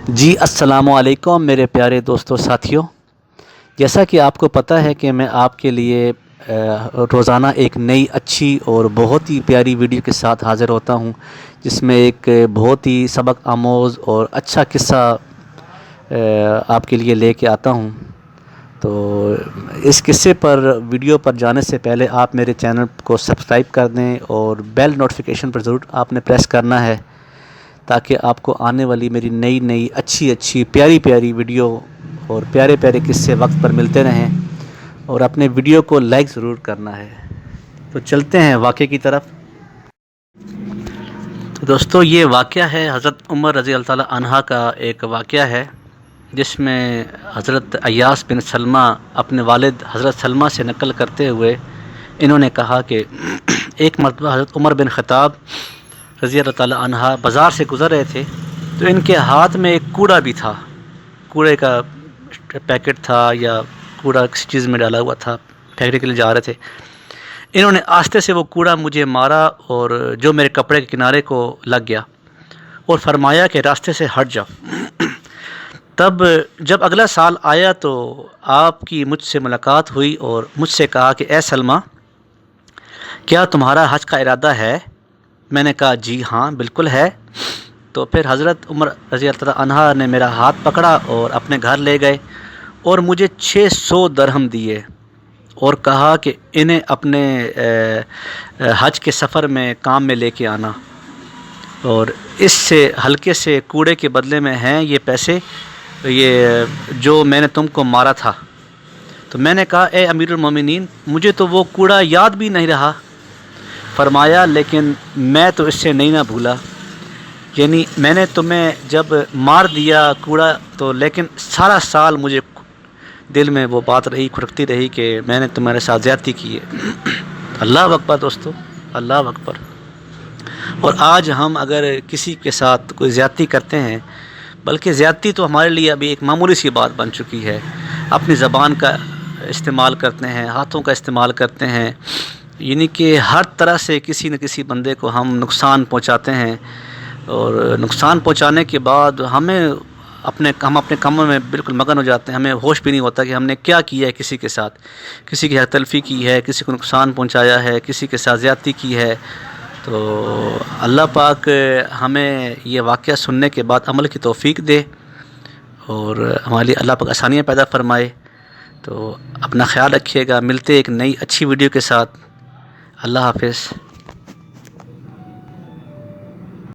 جی السلام علیکم میرے پیارے دوستوں ساتھیوں، جیسا کہ آپ کو پتہ ہے کہ میں آپ کے لیے روزانہ ایک نئی اچھی اور بہت ہی پیاری ویڈیو کے ساتھ حاضر ہوتا ہوں، جس میں ایک بہت ہی سبق آموز اور اچھا قصہ آپ کے لیے لے کے آتا ہوں۔ تو اس قصے پر ویڈیو پر جانے سے پہلے آپ میرے چینل کو سبسکرائب کر دیں اور بیل نوٹیفیکیشن پر ضرور آپ نے پریس کرنا ہے، تاکہ آپ کو آنے والی میری نئی اچھی پیاری ویڈیو اور پیارے قصے وقت پر ملتے رہیں، اور اپنے ویڈیو کو لائک ضرور کرنا ہے۔ تو چلتے ہیں واقعے کی طرف۔ تو دوستو، یہ واقعہ ہے حضرت عمر رضی اللہ تعالی عنہ کا ایک واقعہ ہے، جس میں حضرت ایاس بن سلمہ اپنے والد حضرت سلمہ سے نقل کرتے ہوئے انہوں نے کہا کہ ایک مرتبہ حضرت عمر بن خطاب رضی اللہ تعالی عنہ بازار سے گزر رہے تھے، تو ان کے ہاتھ میں ایک کوڑا بھی تھا، کوڑے کا پیکٹ تھا یا کوڑا کسی چیز میں ڈالا ہوا تھا، پھینکنے کے لیے جا رہے تھے۔ انہوں نے آہستہ سے وہ کوڑا مجھے مارا اور جو میرے کپڑے کے کنارے کو لگ گیا، اور فرمایا کہ راستے سے ہٹ جاؤ۔ تب جب اگلا سال آیا تو آپ کی مجھ سے ملاقات ہوئی اور مجھ سے کہا کہ اے سلمہ، کیا تمہارا حج کا ارادہ ہے؟ میں نے کہا جی ہاں بالکل ہے۔ تو پھر حضرت عمر رضی اللہ تعالی عنہ نے میرا ہاتھ پکڑا اور اپنے گھر لے گئے اور مجھے 600 درہم دیے اور کہا کہ انہیں اپنے حج کے سفر میں کام میں لے کے آنا، اور اس سے ہلکے سے کوڑے کے بدلے میں ہیں یہ پیسے، یہ جو میں نے تم کو مارا تھا۔ تو میں نے کہا اے امیر المومنین، مجھے تو وہ کوڑا یاد بھی نہیں رہا۔ فرمایا لیکن میں تو اس سے نہیں نہ بھولا، یعنی میں نے تمہیں جب مار دیا کوڑا تو لیکن سارا سال مجھے دل میں وہ بات رہی، کھٹکتی رہی کہ میں نے تمہارے ساتھ زیادتی کی ہے۔ اللہ اکبر دوستو، اللہ اکبر۔ اور آج ہم اگر کسی کے ساتھ کوئی زیادتی کرتے ہیں، بلکہ زیادتی تو ہمارے لیے ابھی ایک معمولی سی بات بن چکی ہے، اپنی زبان کا استعمال کرتے ہیں، ہاتھوں کا استعمال کرتے ہیں، یعنی کہ ہر طرح سے کسی نہ کسی بندے کو ہم نقصان پہنچاتے ہیں، اور نقصان پہنچانے کے بعد ہم اپنے کاموں میں بالکل مگن ہو جاتے ہیں، ہمیں ہوش بھی نہیں ہوتا کہ ہم نے کیا کیا ہے کسی کے ساتھ، کسی کی حق تلفی کی ہے، کسی کو نقصان پہنچایا ہے، کسی کے ساتھ زیادتی کی ہے۔ تو اللہ پاک ہمیں یہ واقعہ سننے کے بعد عمل کی توفیق دے، اور ہمارے لیے اللہ پاک آسانیاں پیدا فرمائے۔ تو اپنا خیال رکھیے گا، ملتے ایک نئی اچھی ویڈیو کے ساتھ۔ اللہ حافظ۔